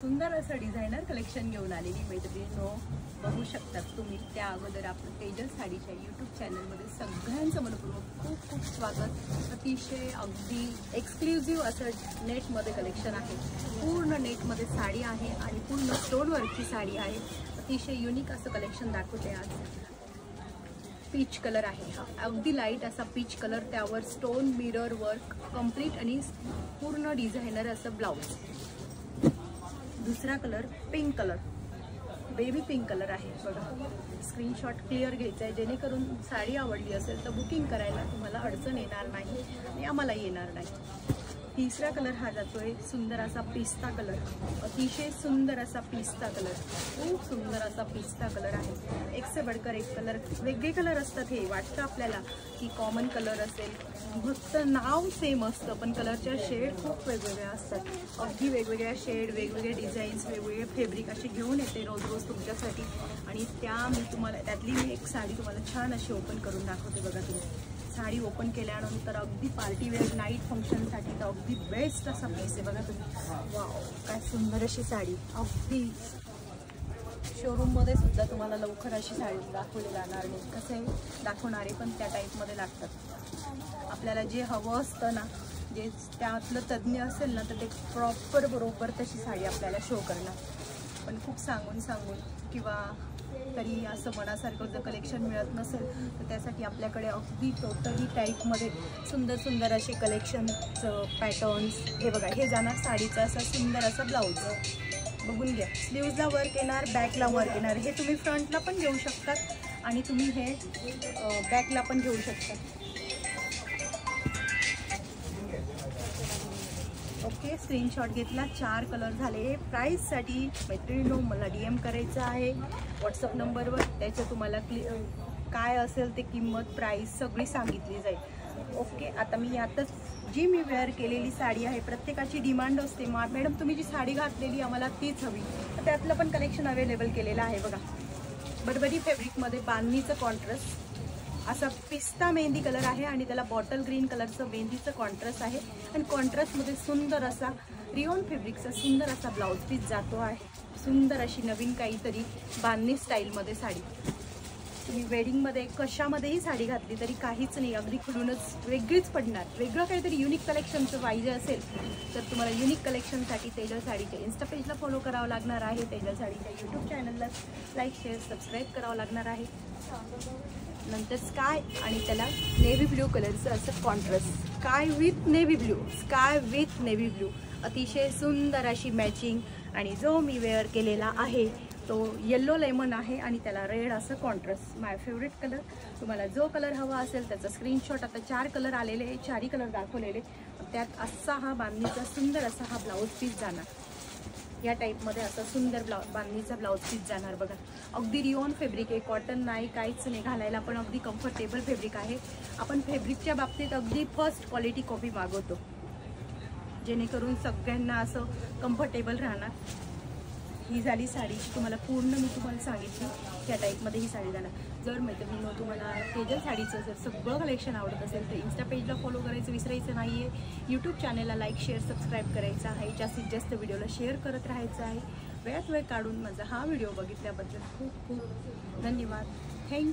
सुंदर असं designer collection घेऊन आलेली मैत्रिणींनो, बघू शकतात तुम्ही। त्या अगोदर आपण तेजल साडीच्या यूट्यूब चॅनलमध्ये सगळ्यांचं मनपूर्वक खूप खूप स्वागत। अतिशय अगदी एक्सक्लुझिव्ह असं नेटमध्ये कलेक्शन आहे। पूर्ण नेटमध्ये साडी आहे आणि पूर्ण स्टोनवर्कची साडी आहे। अतिशय युनिक असं कलेक्शन दाखवते आज। पीच कलर आहे हा, अगदी लाईट असा पीच कलर, त्यावर स्टोन मिरर वर्क कंप्लीट आणि पूर्ण डिझायनर असं ब्लाउज। दुसरा colour pink colour, baby pink colour आहे बघा। स्क्रीनशॉट क्लिअर घ्यायचा आहे जेणेकरून साडी आवडली असेल तर बुकिंग करायला तुम्हाला अडचण येणार नाही आणि आम्हाला येणार नाही। तिसरा कलर हा जातोय सुंदर असा पिस्ता कलर, अतिशय सुंदर असा पिस्ता कलर, खूप सुंदर असा पिस्ता कलर आहे। एक से बढ़कर एक कलर, वेगळे कलर असतात। हे वाटतं आपल्याला की कॉमन कलर असेल, फक्त नाव सेम असतं पण कलरच्या शेड खूप वेगवेगळ्या असतात। अगदी वेगवेगळ्या शेड, वेगवेगळे डिझाईन्स, वेगवेगळे फॅब्रिक असे घेऊन येते रोज रोज तुमच्यासाठी। आणि त्यातली मी एक साडी तुम्हाला छान अशी ओपन करून दाखवते बघा। तुम्ही साडी ओपन केल्यानंतर अगदी पार्टी वेअर नाईट फंक्शनसाठी तर अगदी बेस्ट असा पीस आहे बघा तुम्ही। वाव, काय सुंदर अशी साडी। अगदी शोरूममध्ये सुद्धा तुम्हाला लवकर अशी साडी दाखवली जाणार नाही। कसे दाखवणारे पण त्या टाईपमध्ये लागतात। आपल्याला जे हवं असतं ना, जे त्यातलं तज्ज्ञ असेल ना, तर ते प्रॉपर बरोबर तशी साडी आपल्याला शो करणार। पण खूप सांगून किंवा तरी असं मनासारखं जर कलेक्शन मिळत नसेल तर त्यासाठी आपल्याकडे अगदी टोटली टाईपमध्ये सुंदर सुंदर असे कलेक्शनचं पॅटर्न्स। हे बघा, हे जाणार साडीचा असा सुंदर असा ब्लाऊज, बघून घ्या। स्लीव्जला वर्क येणार, बॅकला वर्क येणार। हे तुम्ही फ्रंटला पण घेऊ शकतात आणि तुम्ही हे बॅकला पण घेऊ शकता। ओके, स्क्रीनशॉट घेतला। 4 कलर झाले। प्राईससाठी मैत्रिणींनो मला DM करायचं आहे व्हॉट्सअप नंबरवर। त्याच्या तुम्हाला काय असेल ते किंमत, प्राईस सगळी सांगितली जाईल। ओके, आता मी आताच जी मी वेअर केलेली साडी आहे, प्रत्येकाची डिमांड असते मॅडम तुम्ही जी साडी घातलेली आम्हाला तीच हवी, तर त्यातलं पण कलेक्शन अवेलेबल केलेलं आहे बघा। बरबरी फॅब्रिकमध्ये बांधणीचं कॉन्ट्रास्ट असा पिस्ता मेहंदी कलर आहे आणि त्याला बॉटल ग्रीन कलरचं मेहंदीचं कॉन्ट्रास्ट आहे। आणि कॉन्ट्रास्टमध्ये सुंदर असा रिओन फॅब्रिकचा सुंदर असा ब्लाउज पीस जातो आहे। सुंदर अशी नवीन काहीतरी बांधणी स्टाईलमध्ये साडी। तुम्ही वेडिंगमध्ये कशामध्येही साडी घातली तरी काहीच नाही, अगदी खुलूनच वेगळीच पडणार। वेगळं काहीतरी युनिक कलेक्शनचं पाहिजे असेल तर तुम्हाला युनिक कलेक्शनसाठी तेजल साडीच्या इन्स्टा पेजला फॉलो करावं लागणार आहे। तेजल साडीच्या यूट्यूब चॅनलला लाईक शेअर सबस्क्राईब करावं लागणार आहे। नंतर स्काय आणि त्याला नेव्ही ब्ल्यू कलरचं असं contrast, sky with navy blue, sky with navy blue, अतिशय सुंदर अशी मॅचिंग। आणि जो मी वेअर केलेला आहे तो येल्लो लेमन आहे आणि त्याला रेड असं कॉन्ट्रास्ट, माय फेवरेट कलर। तुम्हाला जो कलर हवा असेल त्याचा स्क्रीनशॉट, आता 4 कलर आलेले, 4ही कलर दाखवलेले, त्यात असा हा बांधणीचा सुंदर असा हा ब्लाऊज पीस जाणार। या टाईपमध्ये असा सुंदर बांधणीचा ब्लाऊज पीस जाणार बघा। अगदी रिओन फॅब्रिक आहे, कॉटन नाही, काहीच नाही, घालायला पण अगदी कम्फर्टेबल फॅब्रिक आहे। आपण फॅब्रिकच्या बाबतीत अगदी फर्स्ट क्वालिटी कॉपी मागवतो जेणेकरून सगळ्यांना असं कम्फर्टेबल राहणार। ही झाली साडीची तुम्हाला पूर्ण मी तुम्हाला सांगितली त्या टाईपमध्ये ही साडी जाणार। जर मैत्रिणींनो तुम्हाला तेजल साडीचं जर सगळं कलेक्शन आवडत असेल तर इन्स्टा पेजला फॉलो करायचं विसरायचं नाही आहे। यूट्यूब चॅनलला लाईक शेअर सबस्क्राईब करायचं आहे। जास्तीत जास्त व्हिडिओला शेअर करत राहायचं आहे। वेळात वेळ काढून माझा हा व्हिडिओ बघितल्याबद्दल खूप खूप धन्यवाद।